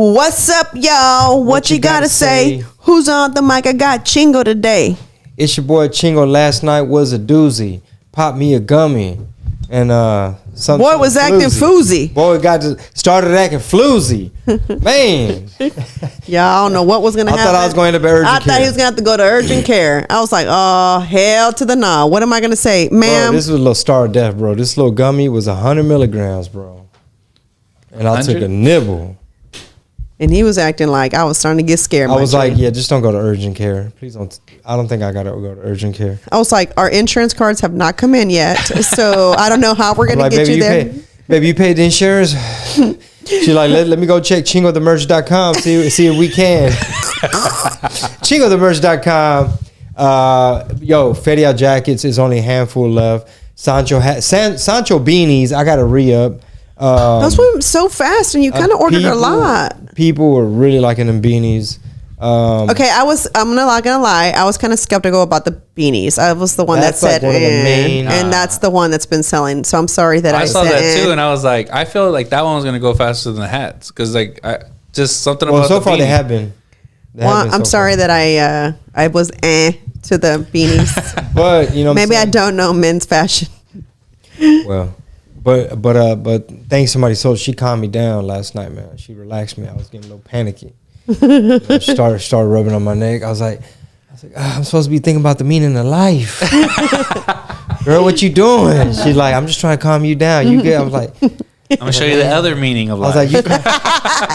What's up, y'all? What you gotta say? Who's on the mic? I got Chingo today. It's your boy Chingo. Last night was a doozy. Popped me a gummy. And something. Boy was acting floozy. Boy started acting floozy. Man. Yeah, I don't know what was gonna happen. I thought I was going to urgent care. I thought he was gonna have to go to urgent care. I was like, oh, hell to the nah. What am I gonna say? Ma'am. Bro, this was a little star of death, bro. This little gummy was 100 milligrams, bro. And I took a nibble. And he was acting like I was starting to get scared. I was like, yeah, just don't go to urgent care. Please don't. I don't think I got to go to urgent care. I was like, our insurance cards have not come in yet. So I don't know how we're going to get you there. Baby, you paid the insurance? She's like, let me go check chingothemerch.com, see if we can. Chingothemerch.com. Yo, Fetty Out jackets is only a handful left. Sancho beanies, I got to re-up. Those went so fast, and you kind of ordered a lot. People were really liking them beanies. Okay, I'm not gonna lie. I was kind of skeptical about the beanies. I was the one that said, like and that's the one that's been selling. So I'm sorry that I saw that too, and I was like, I feel like that one was gonna go faster than the hats because just something about. So far they have been. I'm sorry that I was to the beanies, but you know, maybe I don't know men's fashion. Well. But thanks somebody sold. She calmed me down last night, man. She relaxed me. I was getting a little panicky. Started rubbing on my neck. I was like, I'm supposed to be thinking about the meaning of life. Girl, what you doing? She's like, I'm just trying to calm you down. You good? I was like, I'm gonna show you the other meaning of life. I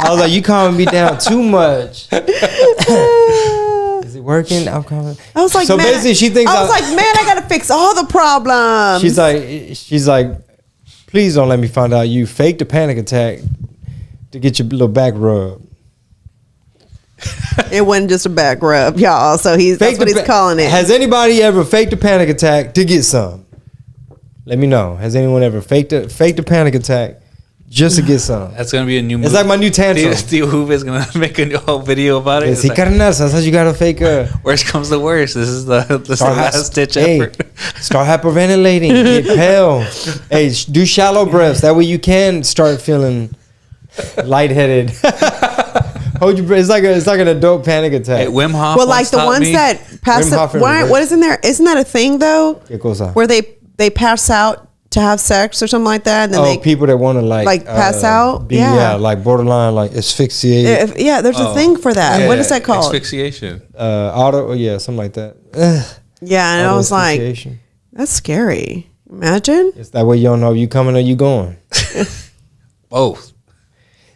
was like, you calming me down too much. Is it working? I'm calming. I was like, so basically, she thinks I was like, man, I gotta fix all the problems. She's like. Please don't let me find out you faked a panic attack to get your little back rubbed. It wasn't just a back rub, y'all. So that's what he's calling it. Has anybody ever faked a panic attack to get some? Let me know. Has anyone ever faked a panic attack just to get some? That's gonna be a new movie. It's like my new tantrum. Steve Hoove is gonna make a whole video about it. It's like, you gotta fake worst comes to worst. This is the last ditch effort. Start hyperventilating. Get pale. Hey, do shallow breaths. That way you can start feeling lightheaded. Hold your breath. It's like an adult panic attack. Hey, Wim Hof. Well, like the ones that pass. What is in there? Isn't that a thing though? Where they pass out to have sex or something like that, and then people that want to like pass out, like borderline, like asphyxiate. There's a thing for that. Yeah, what is that called? Asphyxiation. Something like that. Yeah, and I was like, that's scary. Imagine. It's that way you don't know if you coming or you going. Both.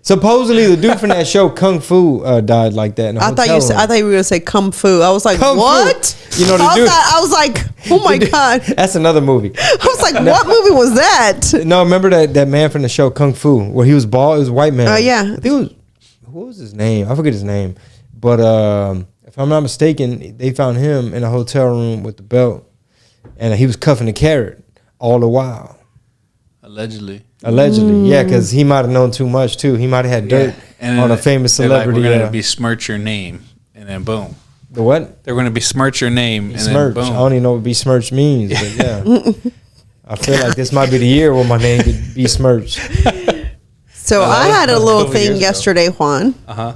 Supposedly the dude from that show Kung Fu died like that. In a I thought you were gonna say Kung Fu. I was like, what? Fu. You know the dude. I was like, oh my god. That's another movie. I was like, what movie was that? No, remember that man from the show Kung Fu where he was bald? It was a white man. Oh yeah. I think it was. What was his name? I forget his name. But if I'm not mistaken, they found him in a hotel room with the belt, and he was cuffing a carrot all the while. Allegedly, yeah, because he might have known too much too. He might have had dirt on a famous celebrity. Like, we're going to besmirch your name, and then boom. The what? They're going to besmirch your name, and then boom. I don't even know what besmirch means, but yeah. I feel like this might be the year where my name could be smirched. So I had a little thing yesterday, Juan. Uh-huh.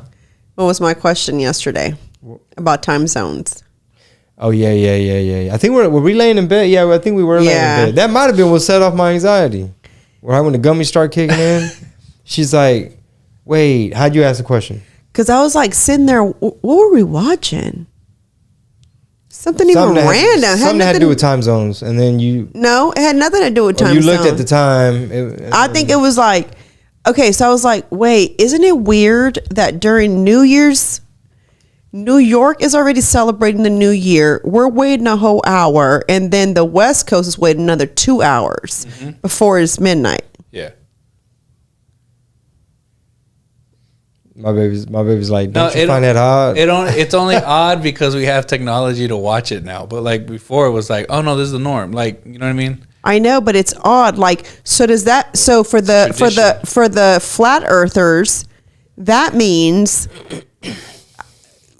What was my question yesterday about time zones? Oh, yeah. I think were we laying in bed? Yeah, I think we were laying in bed. That might have been what set off my anxiety. Right when the gummies start kicking in, she's like, wait, how'd you ask the question? Because I was like sitting there, what were we watching? Something even random. Something had to do with time zones. And then No, it had nothing to do with time zones. You looked at the time. I think it was like, okay, so I was like, wait, isn't it weird that during New Year's, New York is already celebrating the new year. We're waiting a whole hour, and then the West Coast is waiting another 2 hours before it's midnight. Yeah. My baby's like, don't you find that odd? It's only odd because we have technology to watch it now. But like before, it was like, oh no, this is the norm. Like, you know what I mean? I know, but it's odd. Like, so does that? So for the flat earthers, that means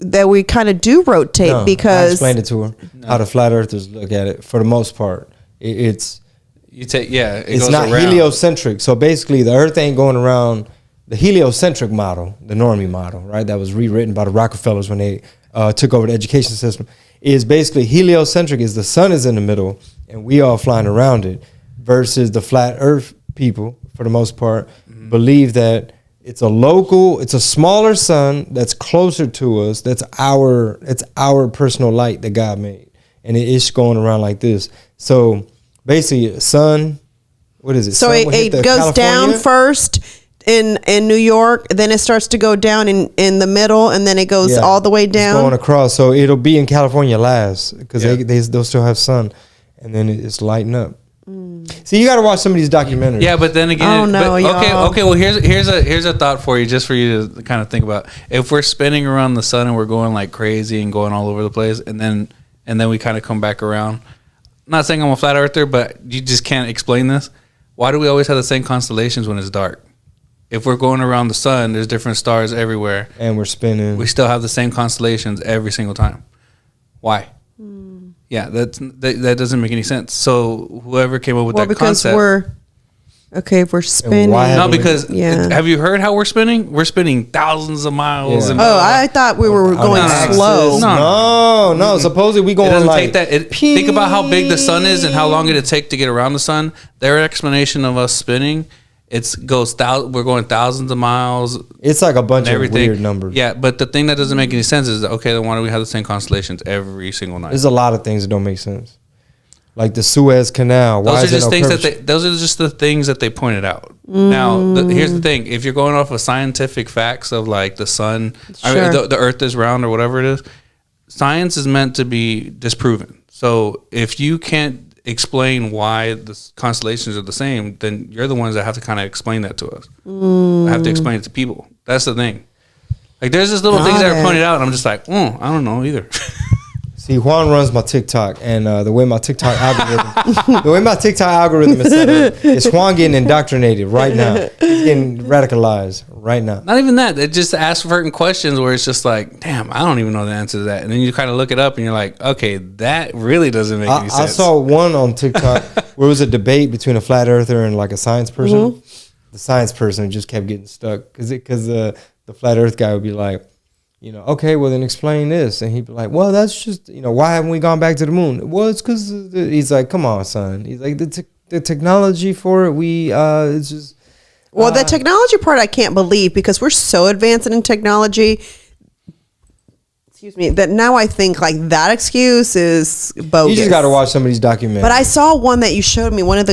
that we kind of do rotate because I explained it to her how the flat earthers look at it. For the most part, it's You take, yeah. It's not around. heliocentric. So basically, the Earth ain't going around the heliocentric model, the normie model, right? That was rewritten by the Rockefellers when they took over the education system. Is basically heliocentric is the sun is in the middle and we all flying around it, versus the flat Earth people, for the most part, believe that it's a smaller sun that's closer to us. It's our personal light that God made, and it is going around like this. So basically, sun. What is it? So sun it goes down first in New York, then it starts to go down in the middle, and then it goes all the way down. It's going across, so it'll be in California last because they'll still have sun, and then it's lighting up. See, you got to watch some of these documentaries. Yeah, but then again, Oh, no, y'all. okay. Well, here's a thought for you, just for you to kind of think about. If we're spinning around the sun and we're going like crazy and going all over the place, and then we kind of come back around. I'm not saying I'm a flat earther, but you just can't explain this. Why do we always have the same constellations when it's dark? If we're going around the sun, there's different stars everywhere, and we're spinning. We still have the same constellations every single time. Why? Yeah, that doesn't make any sense. So whoever came up with that concept, we're spinning. No, because have you heard how we're spinning? We're spinning thousands of miles. Yeah. I thought we were going slow. No. Supposedly we going like think about how big the sun is and how long it'd take to get around the sun. Their explanation of us spinning, we're going thousands of miles. It's like a bunch of weird numbers. Yeah, but the thing that doesn't make any sense is then why do we have the same constellations every single night? There's a lot of things that don't make sense. Like the Suez Canal. Those are just the things that they pointed out. Now, here's the thing: if you're going off of scientific facts of like the sun, the Earth is round or whatever it is, science is meant to be disproven. So if you can't explain why the constellations are the same, then you're the ones that have to kind of explain that to us. I have to explain it to people. That's the thing. Like there's just little things that are pointed out, and I'm just like, I don't know either. See, Juan runs my TikTok, and the way my TikTok algorithm is set up is Juan getting indoctrinated right now. He's getting radicalized right now. Not even that. They just ask certain questions where it's just like, damn, I don't even know the answer to that. And then you kind of look it up, and you're like, okay, that really doesn't make any sense. I saw one on TikTok where it was a debate between a flat earther and like a science person. The science person just kept getting stuck because the flat earth guy would be like, okay, well then explain this, and he'd be like, well, that's just, why haven't we gone back to the moon? Well, it's because he's like, come on, son. He's like, the technology for it, it's just. Well, the technology part I can't believe, because we're so advanced in technology. Excuse me. That now I think like that excuse is bogus. You just got to watch some of these documentaries. But I saw one that you showed me. One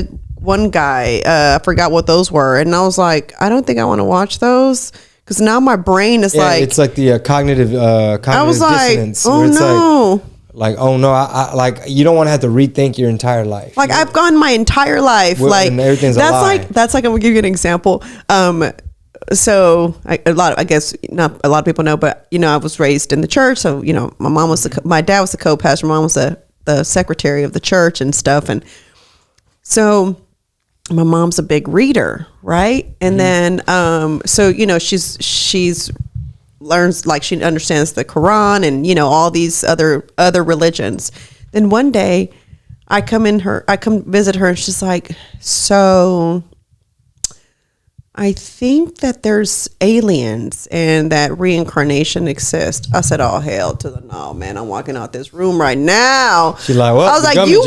guy, I forgot what those were, and I was like, I don't think I want to watch those. Because now my brain is like... it's like the cognitive I was dissonance. Like, oh no. I like, you don't want to have to rethink your entire life. Like, I've gone my entire life. And everything's a lie. That's like, I'm going to give you an example. So a lot of people know, but, I was raised in the church. So, my dad was the co-pastor. My mom was the secretary of the church and stuff. And so... my mom's a big reader, right? And then, she's learns, like she understands the Quran and, all these other religions. Then one day I come visit her and she's like, so I think that there's aliens and that reincarnation exists. I said, oh, hell to the no, man. I'm walking out this room right now. She's like, well, I was like, you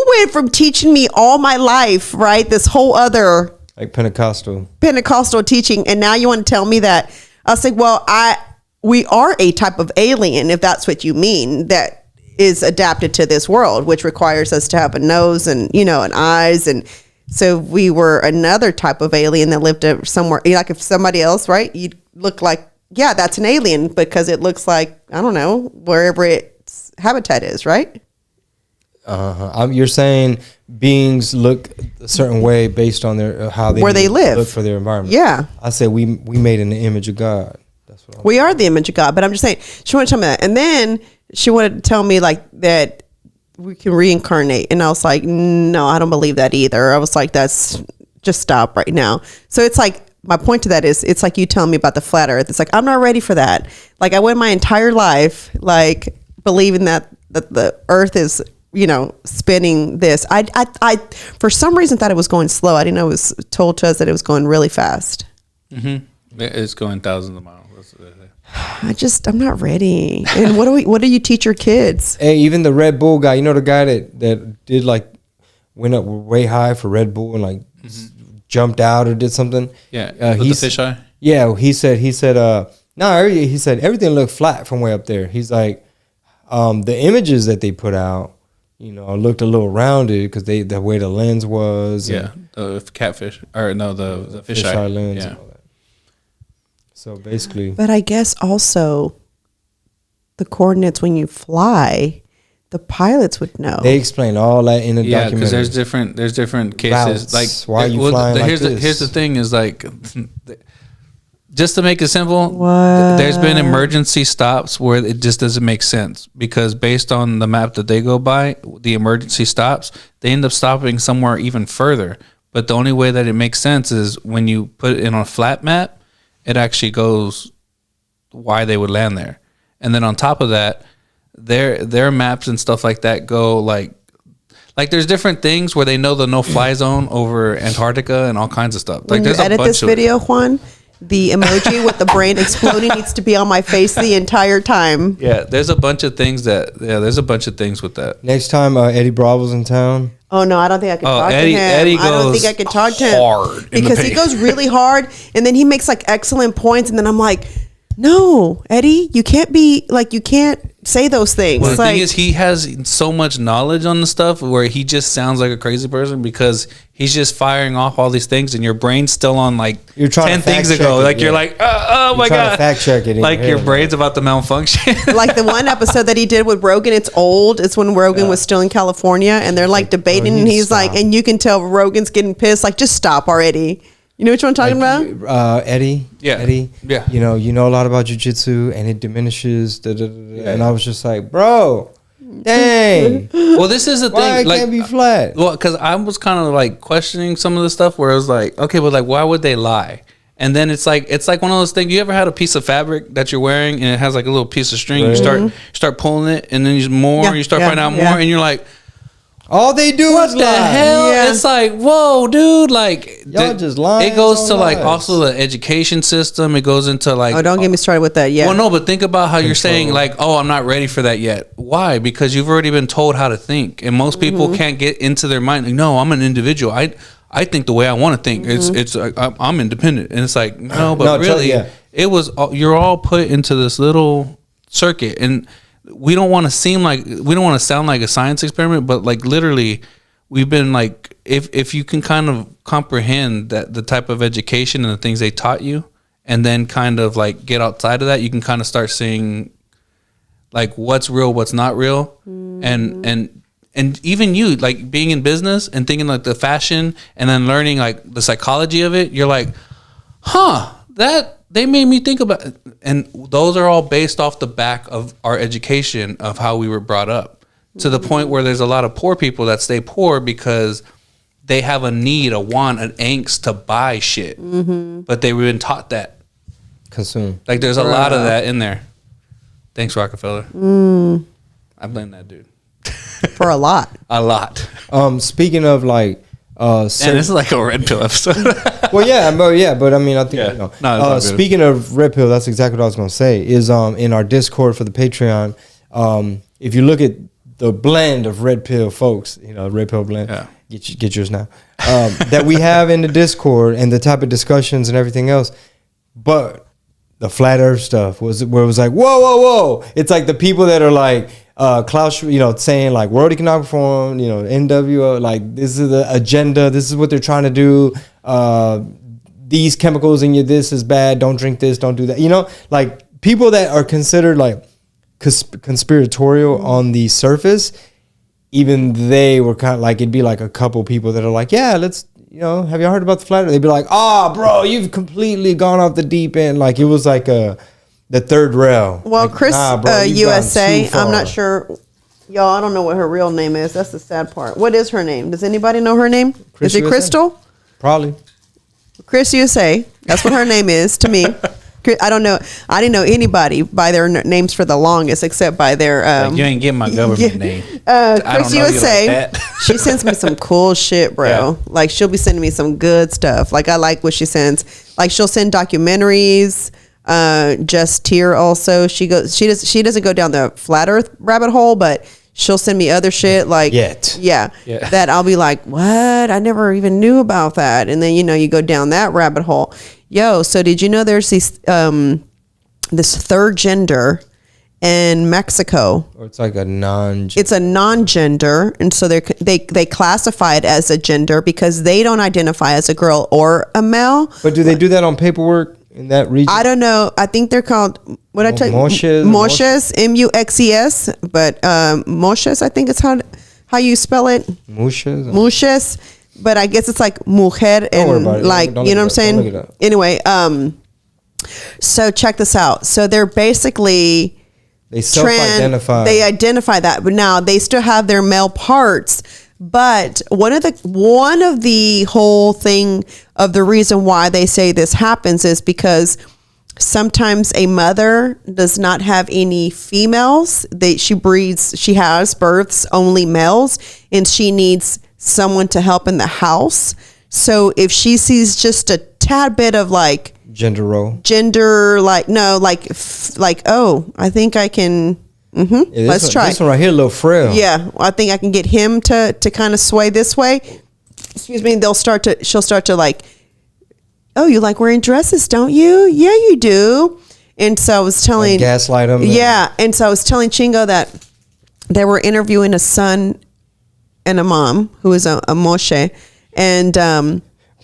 went from teaching me all my life, right? This whole other like Pentecostal teaching. And now you want to tell me that. I was like, well, we are a type of alien, if that's what you mean, that is adapted to this world, which requires us to have a nose and, and eyes. And so we were another type of alien that lived somewhere. Like if somebody else, right, you'd look like, yeah, that's an alien because it looks like, I don't know, wherever its habitat is, right? You're saying beings look a certain way based on their where they live, look for their environment. Yeah, I say we made in the image of God. That's what we are, the image of God. But I'm just saying, she wanted to tell me that, and then she wanted to tell me like that we can reincarnate, and I was like, no, I don't believe that either. I was like, that's just stop right now. So it's like, my point to that is, it's like you telling me about the flat earth. It's like, I'm not ready for that. Like I went my entire life like believing that the earth is spinning this. I for some reason thought it was going slow. I didn't know it was told to us that it was going really fast. Mm-hmm. It's going thousands of miles. I'm not ready. And what do you teach your kids? Hey, even the Red Bull guy, the guy that did like went up way high for Red Bull and like jumped out or did something. Yeah, with the fisheye. Yeah, he said he said everything looked flat from way up there. He's like, the images that they put out, looked a little rounded because the way the lens was. Yeah, the catfish or no, the fisheye lens. Yeah. And all that. So basically, but I guess also the coordinates when you fly, the pilots would know. They explain all that in the documentary. Yeah, because there's different cases. Routes. Like, why are you flying like this? Here's the thing: is like, just to make it simple, What? there's been emergency stops where it just doesn't make sense because based on the map that they go by, the emergency stops, they end up stopping somewhere even further. But the only way that it makes sense is when you put it in a flat map, it actually goes why they would land there. And then on top of that, their maps and stuff like that go like there's different things where they know the no-fly zone over Antarctica and all kinds of stuff. When Like there's you edit this video, Juan, the emoji with the brain exploding needs to be on my face the entire time. Yeah, there's a bunch of things with that. Next time Eddie Bravo's in town. Oh no, I don't think I can talk Eddie, to him. Eddie I don't goes think I can talk to him hard because he goes really hard, and then he makes like excellent points, and then I'm like, no, Eddie, you can't say those things. Well, the thing is, he has so much knowledge on the stuff where he just sounds like a crazy person because he's just firing off all these things, and your brain's still on like You're trying 10 to things fact ago. check it, Like yeah. you're like, oh my trying god, to fact check it in like your your head, brain's about to malfunction. like the one episode that he did with Rogan, it's old. It's when Rogan was still in California, and they're like debating, and he's like, and you can tell Rogan's getting pissed. Like, just stop already. You know what I'm talking about? Eddie. Yeah. Eddie. Yeah. You know a lot about jiu-jitsu and it diminishes. And I was just like, bro, dang. Well, this is the thing. Why it like, can't be flat? Well, because I was kind of like questioning some of the stuff where I was like, okay, but like, why would they lie? And then it's like one of those things. You ever had a piece of fabric that you're wearing and it has like a little piece of string? Right. You start pulling it, and then you start finding out more, and you're like, all they do what is the lie. hell? Yeah. It's like, whoa, dude! Like, Y'all just lying. It goes on to like lies. also the education system. It goes into like, Oh, don't get me started with that. Yeah. well, no, but think about how you're saying like, oh, I'm not ready for that yet. Why? Because you've already been told how to think, and most people can't get into their mind. Like, no, I'm an individual. I think the way I want to think. It's I'm independent, and it's like no, but really, it was you're all put into this little circuit, and we don't want to sound like a science experiment, but like literally, we've been like if you can kind of comprehend that the type of education and the things they taught you, and then kind of like get outside of that, you can kind of start seeing like what's real, what's not real, and even you like being in business and thinking like the fashion and then learning like the psychology of it, you're like, that they made me think about it. And those are all based off the back of our education of how we were brought up, to the point where there's a lot of poor people that stay poor because they have a need, a want, an angst to buy shit, but they've been taught that. Consume. Like there's a lot of that in there. Thanks, Rockefeller. I blame that dude. For a lot. A lot. Speaking of like, And this is like a red pill episode. but I mean, I think Yeah. you know. No, it's all good. Speaking of red pill, that's exactly what I was going to say. Is in our Discord for the Patreon, if you look at the blend of red pill folks, red pill blend. Yeah. Get yours now. That we have in the Discord and the type of discussions and everything else, but the flat Earth stuff was where it was like, whoa. It's like the people that are like Klaus, saying like World Economic Forum, NWO, like this is the agenda. This is what they're trying to do. These chemicals in you, this is bad. Don't drink this. Don't do that. Like people that are considered like conspiratorial on the surface, even they were kind of like, it'd be like a couple people that are like, yeah, let's, have you heard about the flat Earth? They'd be like, bro, you've completely gone off the deep end. Like it was like the third rail. Well, like, Chris, bro, you've USA, gone too I'm not far. sure. Y'all, I don't know what her real name is. That's the sad part. What is her name? Does anybody know her name? Chris is it USA? Crystal? Probably. Chris USA. That's what her name is to me. I don't know. I didn't know anybody by their names for the longest, except by their. You ain't getting my government name. Chris USA. Like She sends me some cool shit, bro. Yeah. Like she'll be sending me some good stuff. Like I like what she sends. Like she'll send documentaries. Just Tier also. She doesn't go down the flat Earth rabbit hole, but she'll send me other shit like yeah. That I'll be like, what? I never even knew about that. And then you go down that rabbit hole. Yo, so did you know there's these this third gender in Mexico? Or it's like a non. It's a non-gender, and so they classify it as a gender because they don't identify as a girl or a male. But do they do that on paperwork in that region? I don't know. I think they're called what I tell you, Muxes. Muxes, but Muxes. I think it's how you spell it. Muxes. Muxes, but I guess it's like mujer and like you know what I'm saying. Anyway, so check this out. So they're basically they self-identify. They identify that, but now they still have their male parts. But one of the whole thing of the reason why they say this happens is because sometimes a mother does not have any females. She has births only males, and she needs someone to help in the house. So if she sees just a tad bit of like oh, I think I can. Let's try. This one right here, a little frail. Yeah, I think I can get him to kind of sway this way. Excuse me. She'll start to like, oh, you like wearing dresses, don't you? Yeah, you do. And so I was telling gaslight him. Yeah, and so I was telling Chingo that they were interviewing a son and a mom who is a Moshe, and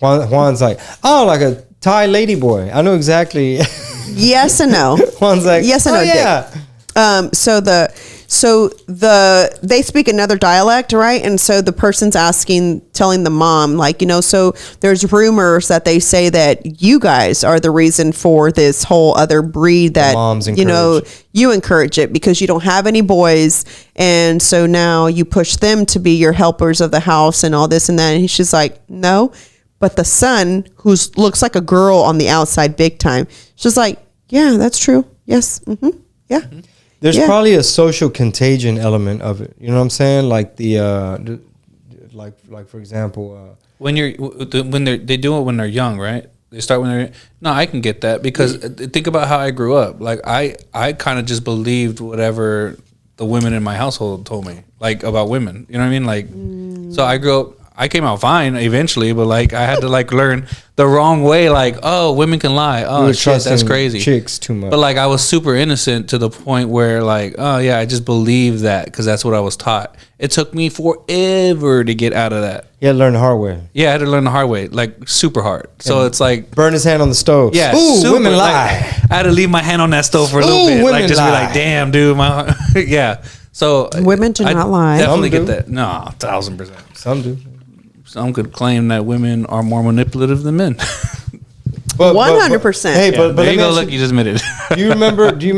Juan's like, oh, like a Thai lady boy. I know exactly. Yes and no. Juan's like, yes and no. Yeah. So they speak another dialect, right? And so the person's telling the mom, like, so there's rumors that they say that you guys are the reason for this whole other breed that, you encourage it because you don't have any boys. And so now you push them to be your helpers of the house and all this and that. And she's like, no, but the son who looks like a girl on the outside big time. She's like, yeah, that's true. Yes. Mm-hmm. Yeah. Mm-hmm. There's probably a social contagion element of it. You know what I'm saying? Like like for example, when they do it when they're young, right? They start when they're no. I can get that because think about how I grew up. Like I kind of just believed whatever the women in my household told me, like about women. You know what I mean? Like, so I grew up. I came out fine eventually, but like I had to like learn the wrong way. Like, oh, women can lie. Oh shit, that's crazy. Chicks too much. But like I was super innocent to the point where like, oh yeah, I just believed that because that's what I was taught. It took me forever to get out of that. You had to learn the hard way. Yeah, I had to learn the hard way, like super hard. So it's like burn his hand on the stove. Yeah, ooh, women lie. I had to leave my hand on that stove for a little bit, like just lie. Be like, damn, dude, my yeah. So women do not lie. Definitely get that. No, 1,000%. Some do. Some could claim that women are more manipulative than men. 100%. Hey, but there you go. Look, you just admitted it. Do you remember? Do you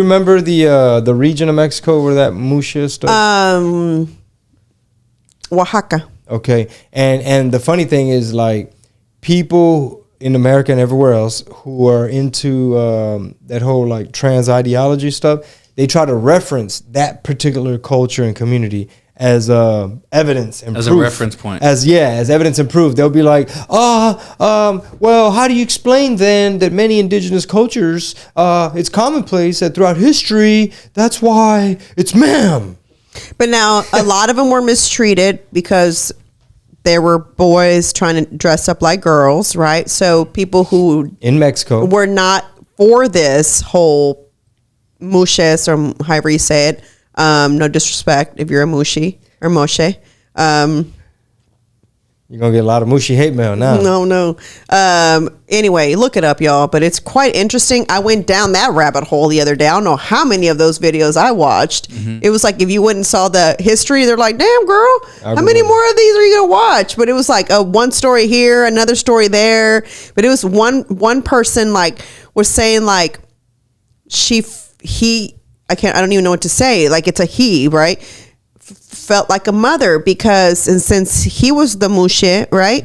remember the region of Mexico where that musha stuff? Oaxaca. Okay, and the funny thing is, like, people in America and everywhere else who are into that whole like trans ideology stuff, they try to reference that particular culture and community as evidence and as proof. A reference point. As evidence and proof. They'll be like, well, how do you explain then that many indigenous cultures, it's commonplace that throughout history, that's why it's ma'am. But now a lot of them were mistreated because there were boys trying to dress up like girls, right? So people who in Mexico were not for this whole muxes or however you say it. No disrespect if you're a mushi or moshe. You're going to get a lot of mushy hate mail now. No. Anyway, look it up, y'all. But it's quite interesting. I went down that rabbit hole the other day. I don't know how many of those videos I watched. Mm-hmm. It was like if you went and saw the history, they're like, damn, girl, how many more of these are you going to watch? But it was like one story here, another story there. But it was one person like was saying like I don't even know what to say. Like it's a he, right? Felt like a mother because, and since he was the mushe, right?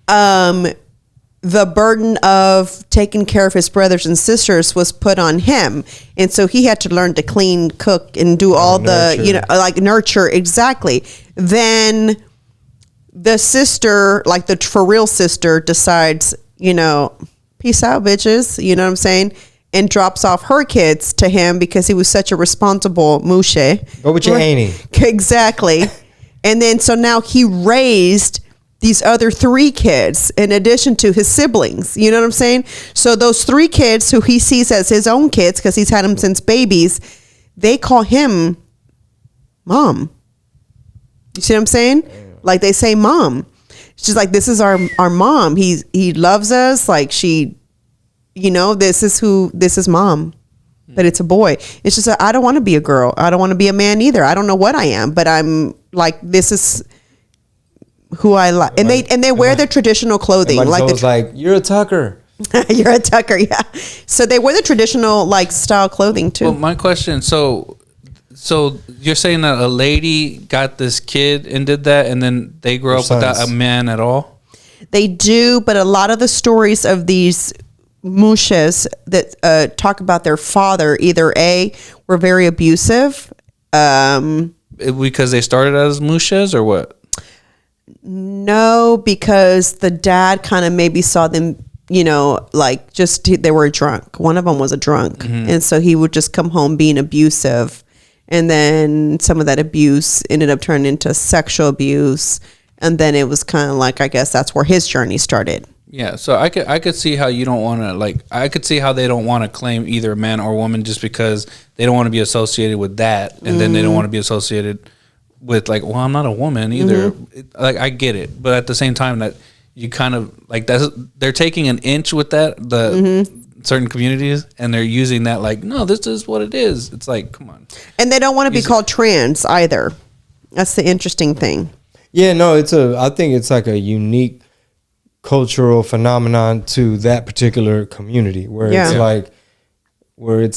Mm-hmm. the burden of taking care of his brothers and sisters was put on him. And so he had to learn to clean, cook, and do all the, you know, like nurture. Exactly. Then the sister, like the for real sister, decides, you know, peace out, bitches. You know what I'm saying? And drops off her kids to him because he was such a responsible mushe. Go with your auntie. Exactly. And then so now he raised these other 3 kids in addition to his siblings. You know what I'm saying? So those 3 kids who he sees as his own kids, because he's had them since babies, they call him mom. You see what I'm saying? Like they say mom. She's like, this is our mom. He loves us. Like she, you know, this is mom. But it's a boy. It's just I don't want to be a girl. I don't want to be a man either. I don't know what I am, but I'm like, this is who I like. And they wear their traditional clothing. Like it's like, you're a Tucker. You're a Tucker, yeah. So they wear the traditional like style clothing too. Well, my question, so you're saying that a lady got this kid and did that, and then they grow up without a man at all? They do, but a lot of the stories of these mushes that talk about their father, either A, were very abusive. Because they started as mushes or what? No, because the dad kind of maybe saw them, you know, like just they were drunk. One of them was a drunk. Mm-hmm. And so he would just come home being abusive. And then some of that abuse ended up turning into sexual abuse. And then it was kind of like, I guess that's where his journey started. Yeah, so I could see how you don't want to, like, I could see how they don't want to claim either a man or woman just because they don't want to be associated with that. And then they don't want to be associated with, like, well, I'm not a woman either. Mm-hmm. Like, I get it. But at the same time, that you kind of, like, they're taking an inch with that, certain communities, and they're using that, like, no, this is what it is. It's like, come on. And they don't want to be called trans either. That's the interesting thing. Yeah, no, I think it's like a unique cultural phenomenon to that particular community where it's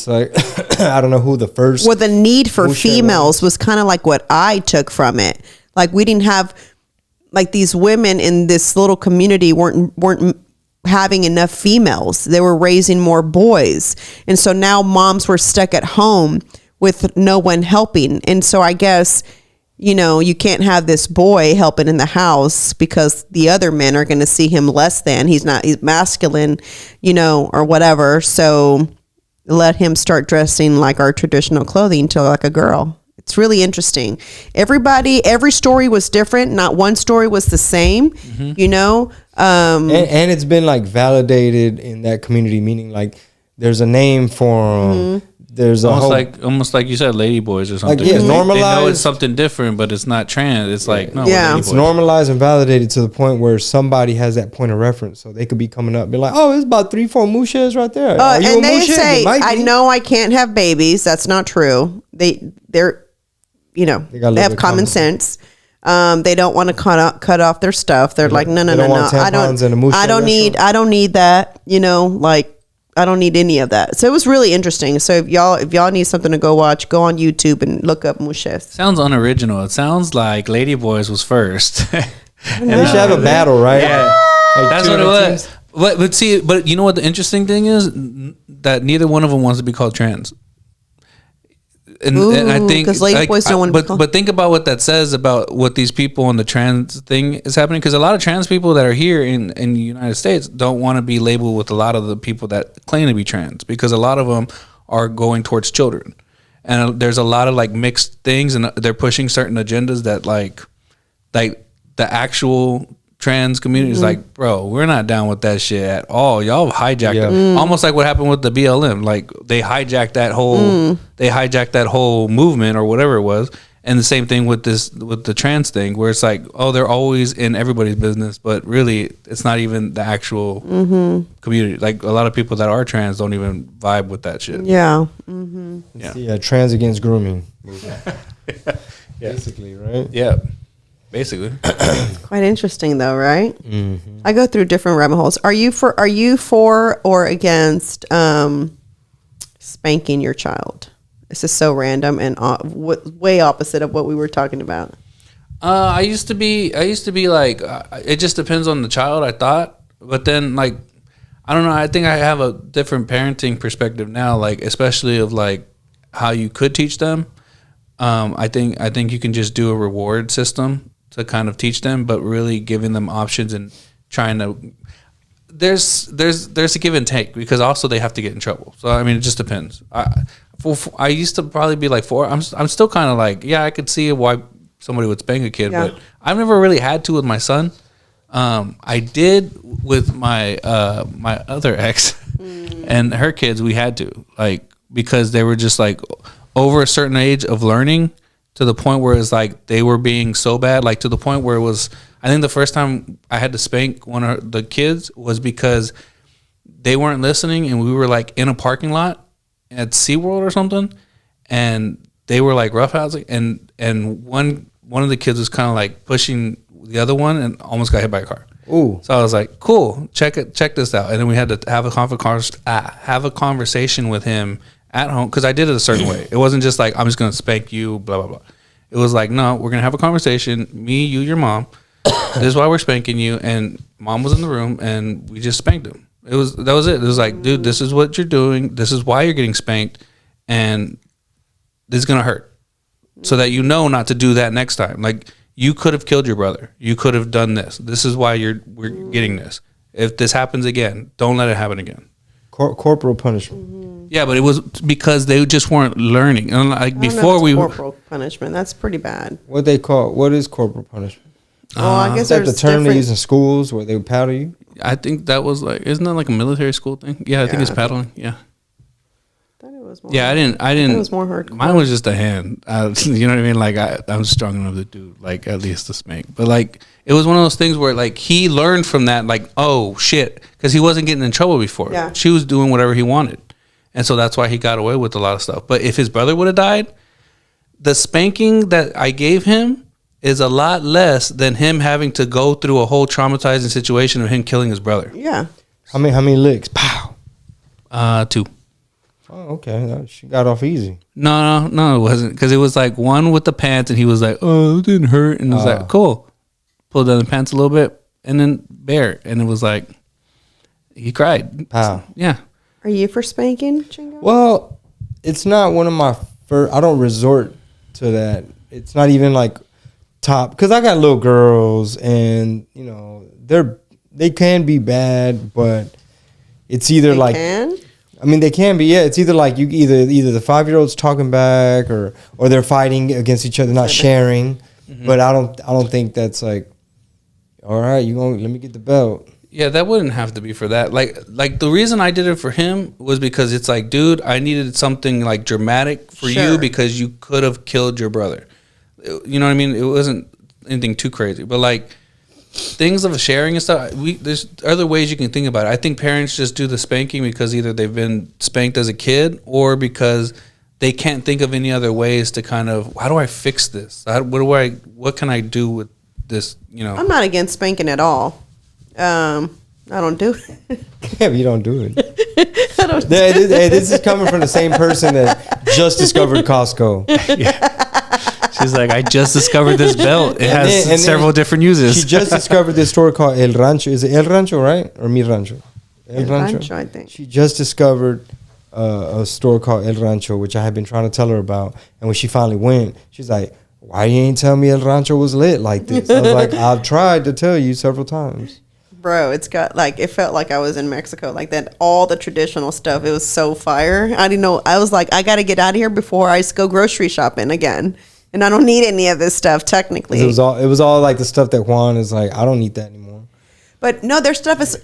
like I don't know who the first. Well, the need for females was kind of like what I took from it. Like we didn't have, like these women in this little community weren't having enough females. They were raising more boys, and so now moms were stuck at home with no one helping. And so I guess, you know, you can't have this boy helping in the house because the other men are going to see him less than. He's masculine, you know, or whatever. So let him start dressing like our traditional clothing to like a girl. It's really interesting. Every story was different. Not one story was the same, you know. And it's been like validated in that community, meaning like there's a name for them. There's almost like you said, ladyboys or something. Like, yeah, normalized. They know it's something different, but it's not trans. It's like, no, it's normalized and validated to the point where somebody has that point of reference, so they could be coming up and be like, oh, it's about 3-4 mushes right there. And they say, I know I can't have babies. That's not true. They're you know, they have common sense. They don't want to cut off their stuff. They're like, no. I don't need that. You know, like. I don't need any of that. So it was really interesting. So if y'all need something to go watch, go on YouTube and look up Muxes. Sounds unoriginal. It sounds like Ladyboys was first. And they should have a battle, right? Yeah. Like that's what it was. But you know what the interesting thing is? That neither one of them wants to be called trans. And I think because ladyboys don't want to be called. But think about what that says about what these people in the trans thing is happening. Because a lot of trans people that are here in the United States don't want to be labeled with a lot of the people that claim to be trans, because a lot of them are going towards children, and there's a lot of like mixed things, and they're pushing certain agendas that like the actual trans community is like, bro, we're not down with that shit at all. Y'all hijacked it. Almost like what happened with the BLM. Like they hijacked that whole movement or whatever it was. And the same thing with the trans thing, where it's like, oh, they're always in everybody's business, but really it's not even the actual community. Like a lot of people that are trans don't even vibe with that shit. Yeah. Yeah, trans against grooming. Basically, right? Yeah. Basically. Quite interesting though, right? Mm-hmm. I go through different rabbit holes. Are you for or against spanking your child? This is so random and way opposite of what we were talking about. I used to be like, it just depends on the child, I thought. But then, like, I don't know. I think I have a different parenting perspective now, like, especially of like how you could teach them. I think you can just do a reward system to kind of teach them, but really giving them options and trying to. There's a give and take, because also they have to get in trouble. So I mean, it just depends. I used to probably be like 4. I'm still kind of like, yeah, I could see why somebody would spank a kid, but I've never really had to with my son. I did with my my other ex and her kids. We had to, like, because they were just like over a certain age of learning, to the point where it's like they were being so bad, like to the point where it was, I think the first time I had to spank one of the kids was because they weren't listening, and we were like in a parking lot at SeaWorld or something, and they were like roughhousing, and one of the kids was kind of like pushing the other one and almost got hit by a car. Ooh. So I was like, cool, check this out. And then we had to have a conversation with him at home, because I did it a certain way. It wasn't just like, I'm just going to spank you, blah, blah, blah. It was like, no, we're going to have a conversation, me, you, your mom. This is why we're spanking you. And mom was in the room, and we just spanked him. That was it. It was like, dude, this is what you're doing. This is why you're getting spanked. And this is going to hurt. So that you know not to do that next time. Like, you could have killed your brother. You could have done this. This is why we're getting this. If this happens again, don't let it happen again. Corporal punishment. Yeah, but it was because they just weren't learning. And like before, corporal punishment. That's pretty bad. What is corporal punishment? Well, I guess Is that the there's term they use in schools where they would paddle you? I think that was like, isn't that like a military school thing? Yeah, I think it's paddling. Yeah. I thought it was more. Yeah, I didn't. It was more hardcore. Mine was just a hand. You know what I mean? like I'm strong enough to do like at least a spank. But like it was one of those things where like he learned from that. Like, oh shit, because he wasn't getting in trouble before. Yeah. She was doing whatever he wanted, and so that's why he got away with a lot of stuff. But if his brother would have died, the spanking that I gave him is a lot less than him having to go through a whole traumatizing situation of him killing his brother. Yeah. How many licks? Pow. 2. Oh, okay. She got off easy. No, it wasn't, because it was like one with the pants, and he was like, "Oh, it didn't hurt," and I was like, "Cool." Pulled down the pants a little bit, and then bare, and it was like he cried. Wow. Yeah. Are you for spanking, Chingo? Well, it's not one of my first. I don't resort to that. It's not even like top, because I got little girls, and you know they can be bad, but it's either they like. Can? I mean, they can be. Yeah, it's either like you either the 5-year-old's talking back, or they're fighting against each other, not sharing. Mm-hmm. But I don't think that's like, all right, let me get the belt. Yeah, that wouldn't have to be for that. Like the reason I did it for him was because it's like, dude, I needed something like dramatic for you, because you could have killed your brother. You know what I mean? It wasn't anything too crazy, but like things of sharing and stuff, there's other ways you can think about it. I think parents just do the spanking because either they've been spanked as a kid, or because they can't think of any other ways to kind of, how do I fix this? What can I do with this? You know, I'm not against spanking at all. I don't do it. Yeah, but you don't do it. I don't. Hey, this is coming from the same person that just discovered Costco. Yeah. She's like, I just discovered this belt. It has several different uses. She just discovered this store called El Rancho. Is it El Rancho, right? Or Mi Rancho? El Rancho, I think. She just discovered a store called El Rancho, which I had been trying to tell her about. And when she finally went, she's like, why you ain't tell me El Rancho was lit like this? I was like, I've tried to tell you several times. Bro, it's got like, it felt like I was in Mexico, like that, all the traditional stuff. It was so fire. I didn't know. I was like, I got to get out of here before I go grocery shopping again. And I don't need any of this stuff, technically. It was all like the stuff that Juan is like, I don't need that anymore. But no, their stuff is,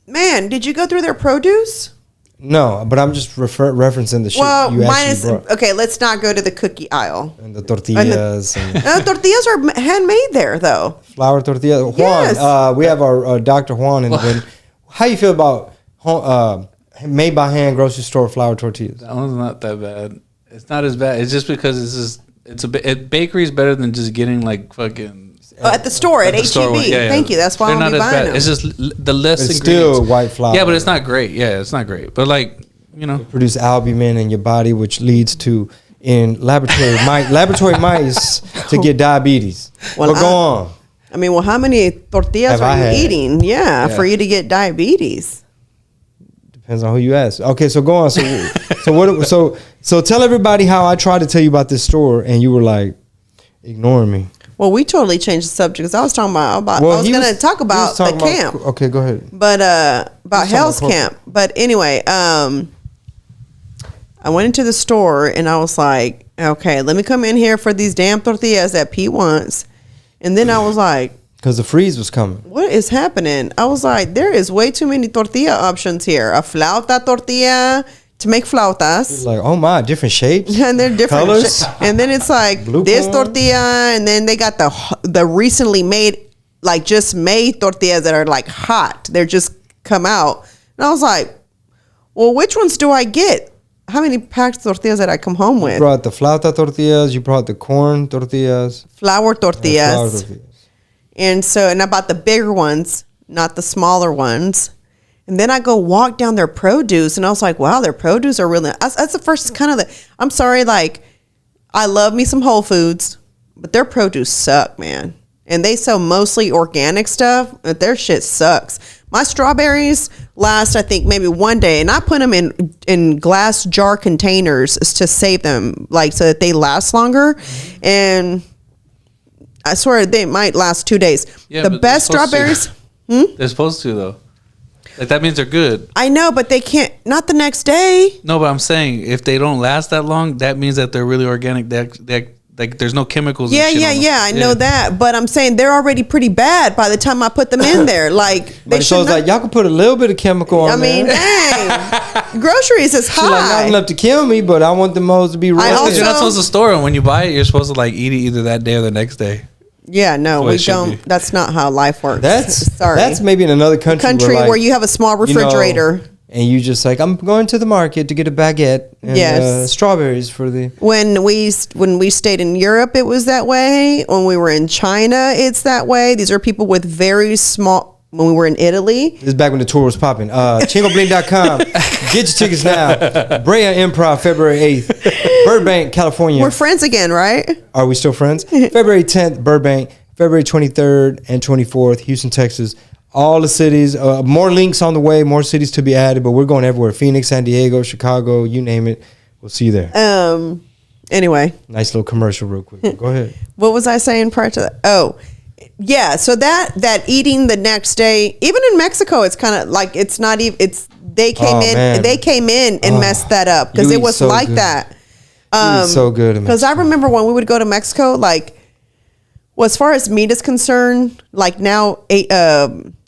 man, did you go through their produce? No, but I'm just referencing the shit you actually brought. Okay, let's not go to the cookie aisle. And the tortillas. Tortillas are handmade there, though. Flour tortillas. Juan, yes. We have our Dr. Juan. How you feel about made by hand grocery store flour tortillas? That one's not that bad. It's not as bad. It's just because bakery is better than just getting like fucking. At the store, at HEB. Yeah. Thank you. That's why I'm buying them. It's just the less it's ingredients. Still white flour. Yeah, but it's not great. Yeah, it's not great. But like, you know. Produce albumin in your body, which leads to, in laboratory mice to get diabetes. Well, go on. I mean, well, how many tortillas are you eating? Yeah, for you to get diabetes. Depends on who you ask. Okay, so go on. So tell everybody how I tried to tell you about this store and you were like ignoring me. Well, we totally changed the subject because I was talking about I was going to talk about the camp. Okay, go ahead. But about Hell's Camp. But anyway, I went into the store and I was like, okay, let me come in here for these damn tortillas that Pete wants. And then I was like, because the freeze was coming. What is happening? I was like, there is way too many tortilla options here. A flauta tortilla to make flautas. Like, oh my, different shapes. And they're different colors. And then it's like this tortilla, and then they got the recently made, like just made tortillas that are like hot. They're just come out. And I was like, well, which ones do I get? How many packed tortillas did I come home with? You brought the flauta tortillas. You brought the corn tortillas. Flour tortillas. And I bought the bigger ones, not the smaller ones. And then I go walk down their produce, and I was like, wow, their produce are really, that's the first kind of I'm sorry, like, I love me some Whole Foods, but their produce suck, man. And they sell mostly organic stuff, but their shit sucks. My strawberries last, I think, maybe one day, and I put them in glass jar containers to save them, like, so that they last longer. And I swear they might last 2 days. Yeah, the best strawberries. They're supposed to, though. Like, that means they're good. I know, but they can't. Not the next day. No, but I'm saying if they don't last that long, that means that they're really organic. Like, there's no chemicals. Yeah. I know that, but I'm saying they're already pretty bad by the time I put them in there. Like, they so it's like y'all can put a little bit of chemical on there. I mean, dang, groceries is high. Like, not enough to kill me, but I want the most to be real. You're not supposed to store them. When you buy it, you're supposed to like eat it either that day or the next day. Yeah, no, we don't. That's not how life works. That's maybe in another country where you have a small refrigerator. And you just like, I'm going to the market to get a baguette and strawberries for the. When we stayed in Europe, it was that way. When we were in China, it's that way. These are people with very small. When we were in Italy, this is back when the tour was popping. Chingobling.com. Get your tickets now. Brea Improv, February 8th. Burbank, California. We're friends again, right? Are we still friends? February 10th, Burbank. February 23rd and 24th, Houston, Texas. All the cities, more links on the way, more cities to be added, but we're going everywhere. Phoenix, San Diego, Chicago, you name it. We'll see you there. Anyway. Nice little commercial real quick. Go ahead. What was I saying prior to that? Oh, yeah. So that eating the next day, even in Mexico, it's kind of like, it's not even, they came in and messed that up because it was so like good. That. So good. Because I remember when we would go to Mexico, like, well, as far as meat is concerned, like now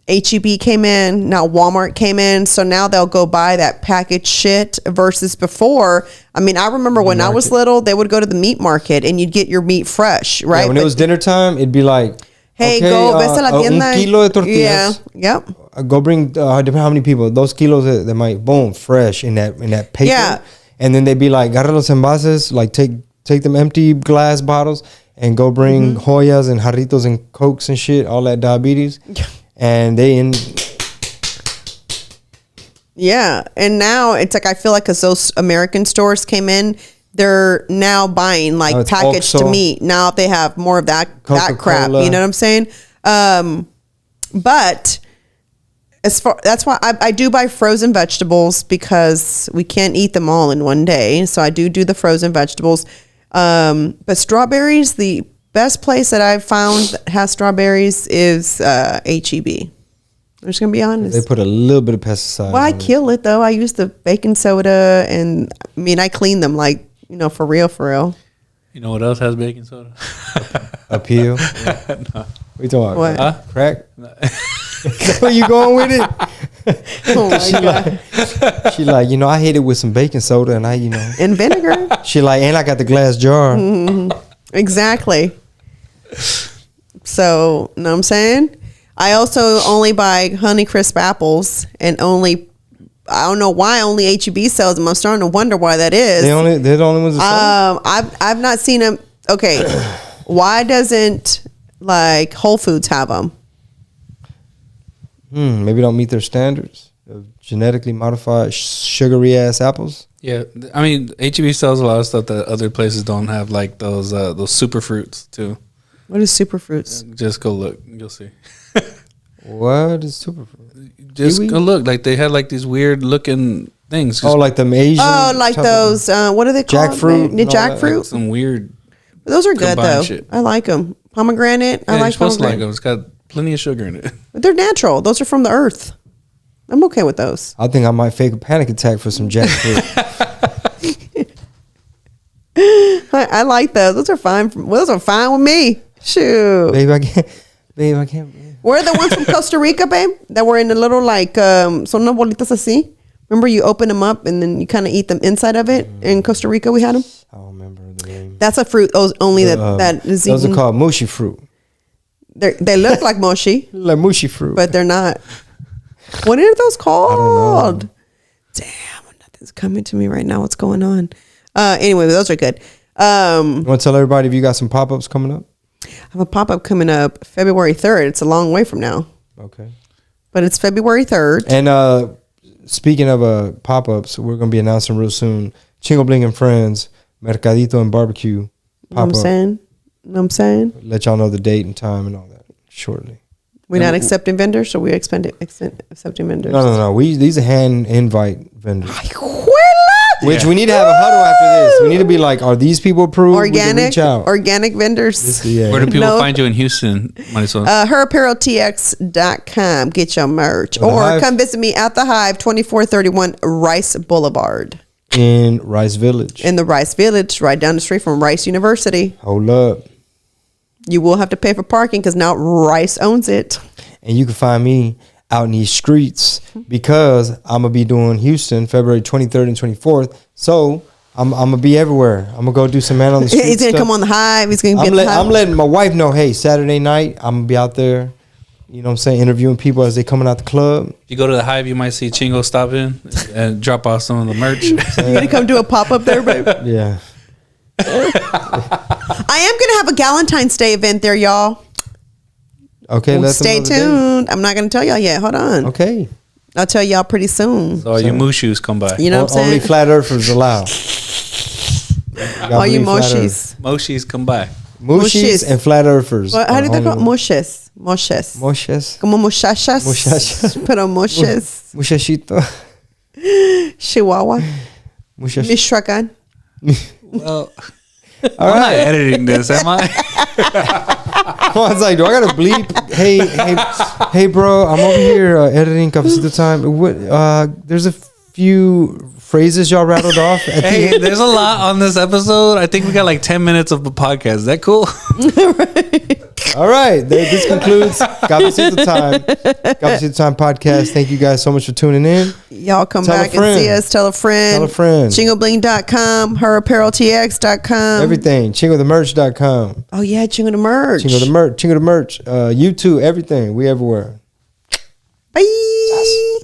H-E-B came in, now Walmart came in, so now they'll go buy that packaged shit versus before. I mean, I remember when I was little, they would go to the meat market and you'd get your meat fresh, right? Yeah, when it was dinner time, it'd be like, hey, go ves a la tienda. Un kilo de tortillas. Yeah, yep. Go bring, depending how many people, those kilos that might, boom, fresh in that paper. Yeah. And then they'd be like, agarra los envases, like take them empty glass bottles and go bring Hoyas and Jarritos and Cokes and shit, all that diabetes. And yeah, and now it's like I feel like because those American stores came in, they're now buying like packaged meat. Now they have more of that crap. You know what I'm saying? But that's why I do buy frozen vegetables because we can't eat them all in one day. So I do the frozen vegetables. But strawberries, the best place that I've found that has strawberries is H-E-B. I'm just gonna be honest. They put a little bit of pesticide. Well, I kill it though. I use the baking soda, and I mean I clean them like, you know, for real. You know what else has baking soda? Appeal. Yeah. No. What you talking about? What? Huh? Crack? No. Where you going with it? Oh my God. She like, you know, I hate it with some baking soda and and vinegar. She like, and I got the glass jar. Mm-hmm. Exactly. So, know what I'm saying? I also only buy Honeycrisp apples and I don't know why only H-E-B sells them. I'm starting to wonder why that is. They're the only ones that sell? I've not seen them. Okay. Why doesn't like Whole Foods have them? Maybe don't meet their standards of genetically modified sugary ass apples. Yeah, I mean H-E-B sells a lot of stuff that other places don't have, like those super fruits too. What is superfruits? Just go look. You'll see. What is superfruit? Just Kiwi? go look. Like they had like these weird looking things. Oh, like them Asian. Oh, like type those. What are they called? Jackfruit and all that. Jackfruit. like some weird. Those are good combined though. shit. I like them. Pomegranate. Yeah, I you're like supposed to like pomegranate. them. It's got plenty of sugar in it. But they're natural. Those are from the earth. I'm okay with those. I think I might fake a panic attack for some jackfruit. I like those. Those are fine. Those are fine with me. Shoot. Babe, I can't. Babe, I can't. Where are the ones from Costa Rica, babe? That were in the little like son unas bolitas así. Remember you open them up and then you kind of eat them inside of it. In Costa Rica, we had them. I don't remember the name. That's a fruit. Only that is Those eaten. are called mushy fruit. They look like mochi, Like mushy fruit. but they're not. What are those called? know. Damn, nothing's coming to me right now. What's going on? Anyway, those are good. You want to tell everybody if you got some pop-ups coming up? I have a pop up coming up February 3rd. It's a long way from now, Okay. but it's February 3rd. And speaking of pop-ups, we're going to be announcing real soon. Chingo Bling and Friends, Mercadito and Barbecue Know what I'm pop-up. saying? Know what I'm saying? Let y'all know the date and time and all that shortly. We're not accepting vendors, so we're accepting vendors. No. These are hand invite vendors. Juela! Which we need to have a huddle after this. We need to be like, are these people approved? We can reach out. Organic vendors. Yeah. Where do people No. find you in Houston, Marisol? herappareltx.com. Get your merch. The Or Hive. come visit me at the Hive, 2431 Rice Boulevard. In Rice Village. In the Rice Village, right down the street from Rice University. Hold up. You will have to pay for parking because now Rice owns it. And you can find me out in these streets because I'm going to be doing Houston February 23rd and 24th. So I'm going to be everywhere. I'm going to go do some man on the street He's going to stuff. come on the Hive. He's going to be at the Hive. I'm letting my wife know, hey, Saturday night, I'm going to be out there, you know what I'm saying, interviewing people as they coming out the club. If you go to the Hive, you might see Chingo stop in and drop off some of the merch. You going to come do a pop-up there, babe? Yeah. I am going to have a Galentine's Day event there, y'all. Okay, let them Stay know the date. tuned. I'm not going to tell y'all yet. Hold on. Okay. I'll tell y'all pretty soon. So all you mooshoes come by. You know what I'm Only saying? flat earthers allowed. All you moshis. Moshis come by. Mushis and flat earthers. Well, how do they call it? Only- Moshes. Moshes. Moshes. Como muchachas. Muchachas. Pero moshes. Muchachito. Chihuahua. Muchach. Michoacan. Well, All I'm not right. editing this, am I? I was like, do I gotta bleep? Hey, bro, I'm over here editing Cafecito Time. What? There's a few phrases y'all rattled off at the Hey, end. there's a lot on this episode. I think we got like 10 minutes of the podcast. Is that cool? All right, this concludes Cafecito Time. Cafecito Time podcast. Thank you guys so much for tuning in. Y'all come Tell a back and friend. see us. Tell a friend. Tell a friend. Chingobling.com. Herappareltx.com. Everything. ChingoTheMerch.com. Oh, yeah. Chingo the merch. Chingo the Merch. YouTube. Everything. We everywhere. Bye.